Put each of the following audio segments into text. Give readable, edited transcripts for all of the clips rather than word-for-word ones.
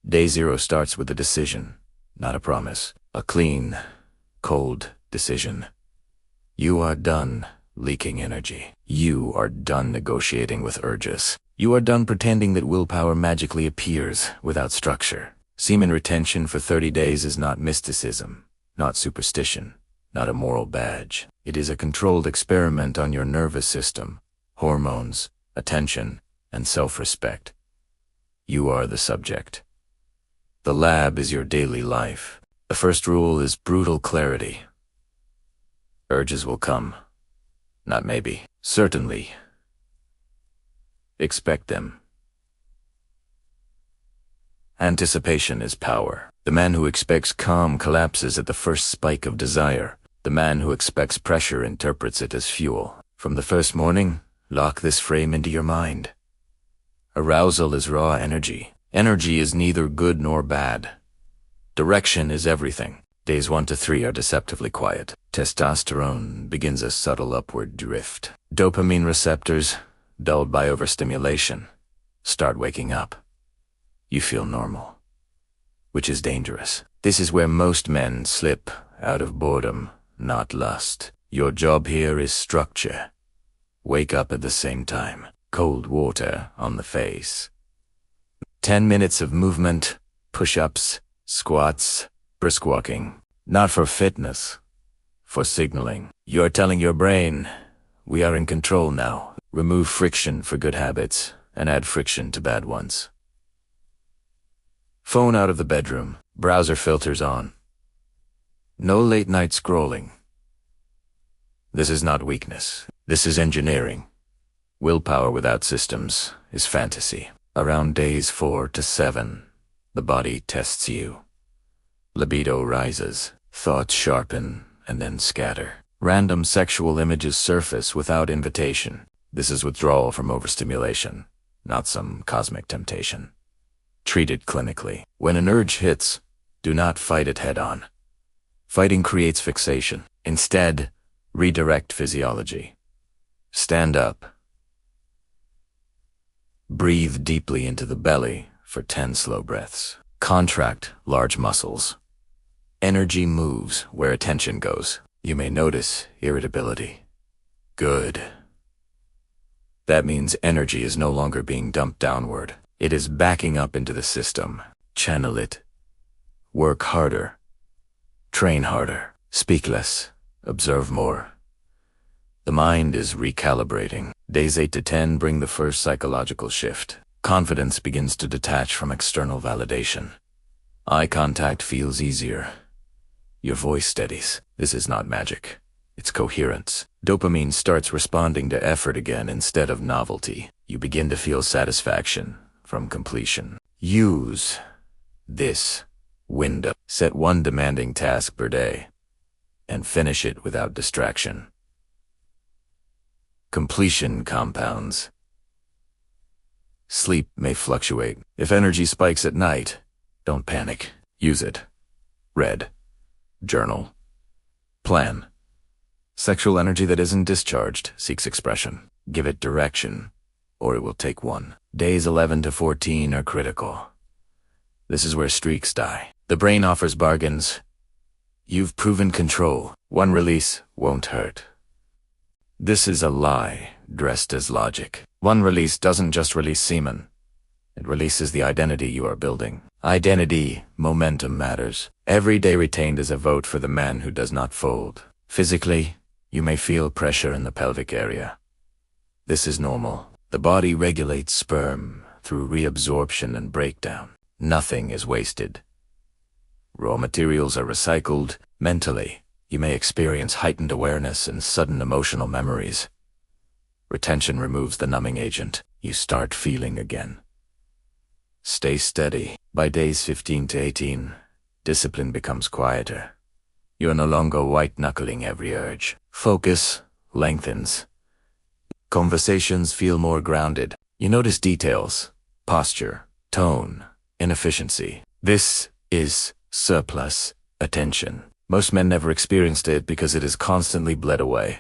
Day 0 starts with a decision, not a promise. A clean, cold decision. You are done leaking energy. You are done negotiating with urges. You are done pretending that willpower magically appears without structure. Semen retention for 30 days is not mysticism, not superstition, not a moral badge. It is a controlled experiment on your nervous system, hormones, attention, and self-respect. You are the subject. The lab is your daily life. The first rule is brutal clarity. Urges will come. Not maybe. Certainly. Expect them. Anticipation is power. The man who expects calm collapses at the first spike of desire. The man who expects pressure interprets it as fuel. From the first morning, lock this frame into your mind. Arousal is raw energy. Energy is neither good nor bad. Direction is everything. Days 1 to 3 are deceptively quiet. Testosterone begins a subtle upward drift. Dopamine receptors, dulled by overstimulation, start waking up. You feel normal, which is dangerous. This is where most men slip out of boredom, not lust. Your job here is structure. Wake up at the same time. Cold water on the face. 10 minutes of movement, push-ups, squats, brisk walking. Not for fitness, for signaling. You're telling your brain, we are in control now. Remove friction for good habits and add friction to bad ones. Phone out of the bedroom, browser filters on. No late night scrolling. This is not weakness. This is engineering. Willpower without systems is fantasy. Around days 4 to 7, the body tests you. Libido rises, thoughts sharpen and then scatter. Random sexual images surface without invitation. This is withdrawal from overstimulation, not some cosmic temptation. Treat it clinically. When an urge hits, do not fight it head-on. Fighting creates fixation. Instead, redirect physiology. Stand up. Breathe deeply into the belly for 10 slow breaths. Contract large muscles. Energy moves where attention goes. You may notice irritability. Good. That means energy is no longer being dumped downward. It is backing up into the system. Channel it. Work harder. Train harder. Speak less. Observe more. The mind is recalibrating. Days 8 to 10 bring the first psychological shift. Confidence begins to detach from external validation. Eye contact feels easier. Your voice steadies. This is not magic. It's coherence. Dopamine starts responding to effort again instead of novelty. You begin to feel satisfaction from completion. Use this window. Set one demanding task per day and finish it without distraction. Completion compounds. Sleep may fluctuate. If energy spikes at night, don't panic. Use it. Read. Journal. Plan. Sexual energy that isn't discharged seeks expression. Give it direction, or it will take one. Days 11 to 14 are critical. This is where streaks die. The brain offers bargains. You've proven control. One release won't hurt. This is a lie dressed as logic. One release doesn't just release semen. It releases the identity you are building. Identity, momentum matters. Every day retained is a vote for the man who does not fold. Physically, you may feel pressure in the pelvic area. This is normal. The body regulates sperm through reabsorption and breakdown. Nothing is wasted. Raw materials are recycled. Mentally, you may experience heightened awareness and sudden emotional memories. Retention removes the numbing agent. You start feeling again. Stay steady. By days 15 to 18, discipline becomes quieter. You are no longer white-knuckling every urge. Focus lengthens. Conversations feel more grounded. You notice details, posture, tone, inefficiency. This is surplus attention. Most men never experienced it because it is constantly bled away.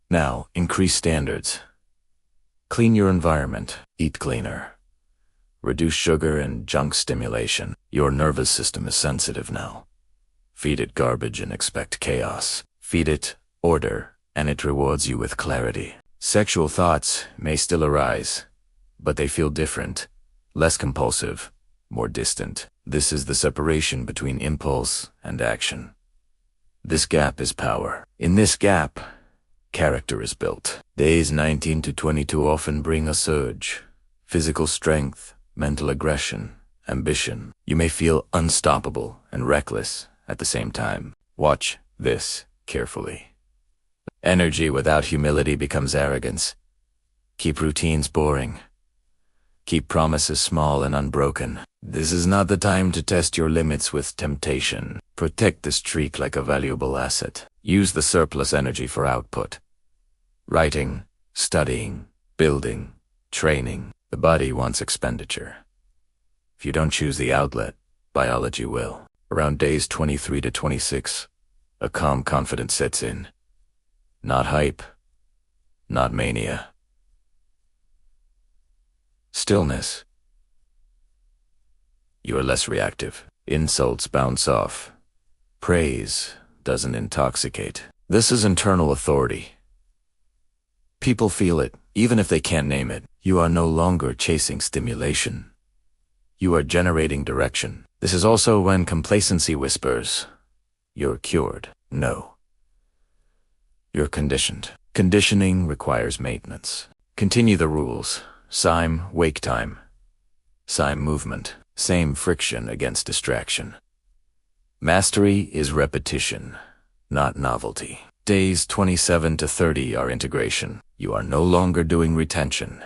Now, increase standards. Clean your environment. Eat cleaner. Reduce sugar and junk stimulation. Your nervous system is sensitive now. Feed it garbage and expect chaos. Feed it order, and it rewards you with clarity. Sexual thoughts may still arise, but they feel different, less compulsive, more distant. This is the separation between impulse and action. This gap is power. In this gap, character is built. Days 19 to 22 often bring a surge. Physical strength, mental aggression, ambition. You may feel unstoppable and reckless at the same time. Watch this carefully. Energy without humility becomes arrogance. Keep routines boring. Keep promises small and unbroken. This is not the time to test your limits with temptation. Protect the streak like a valuable asset. Use the surplus energy for output. Writing, studying, building, training. The body wants expenditure. If you don't choose the outlet, biology will. Around days 23 to 26, a calm confidence sets in. Not hype, not mania. Stillness. You are less reactive. Insults bounce off. Praise doesn't intoxicate. This is internal authority. People feel it, even if they can't name it. You are no longer chasing stimulation. You are generating direction. This is also when complacency whispers, "You're cured." No. You're conditioned. Conditioning requires maintenance. Continue the rules. SEMEN, wake time. SEMEN, movement. Same friction against distraction. Mastery is repetition, not novelty. Days 27 to 30 are integration. You are no longer doing retention.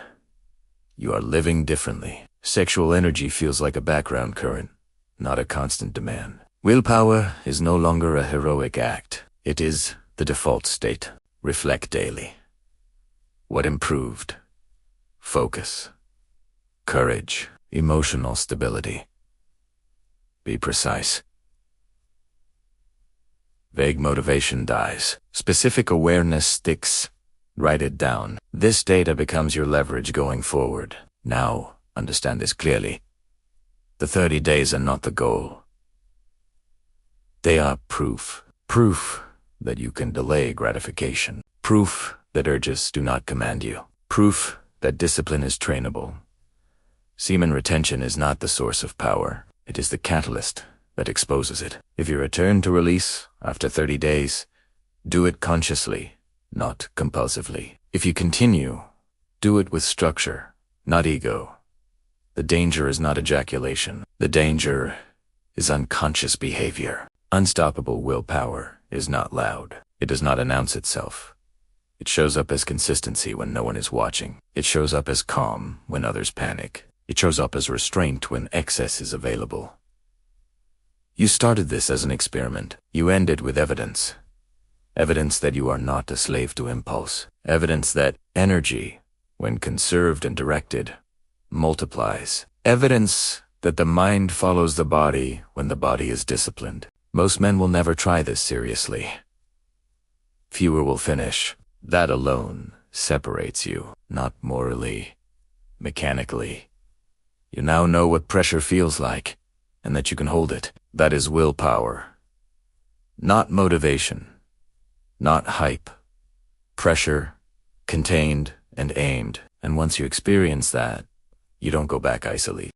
You are living differently. Sexual energy feels like a background current, not a constant demand. Willpower is no longer a heroic act. It is the default state. Reflect daily. What improved? Focus. Courage. Emotional stability. Be precise. Vague motivation dies. Specific awareness sticks. Write it down. This data becomes your leverage going forward. Now, understand this clearly. The 30 days are not the goal. They are proof. Proof that you can delay gratification. Proof that urges do not command you. Proof that discipline is trainable. Semen retention is not the source of power. It is the catalyst that exposes it. If you return to release after 30 days, do it consciously, not compulsively. If you continue, do it with structure, not ego. The danger is not ejaculation. The danger is unconscious behavior. Unstoppable willpower is not loud. It does not announce itself. It shows up as consistency when no one is watching. It shows up as calm when others panic. It shows up as restraint when excess is available. You started this as an experiment. You end it with evidence. Evidence that you are not a slave to impulse. Evidence that energy, when conserved and directed, multiplies. Evidence that the mind follows the body when the body is disciplined. Most men will never try this seriously. Fewer will finish. That alone separates you, not morally, mechanically. You now know what pressure feels like, and that you can hold it. That is willpower. Not motivation. Not hype. Pressure, contained and aimed. And once you experience that, you don't go back easily.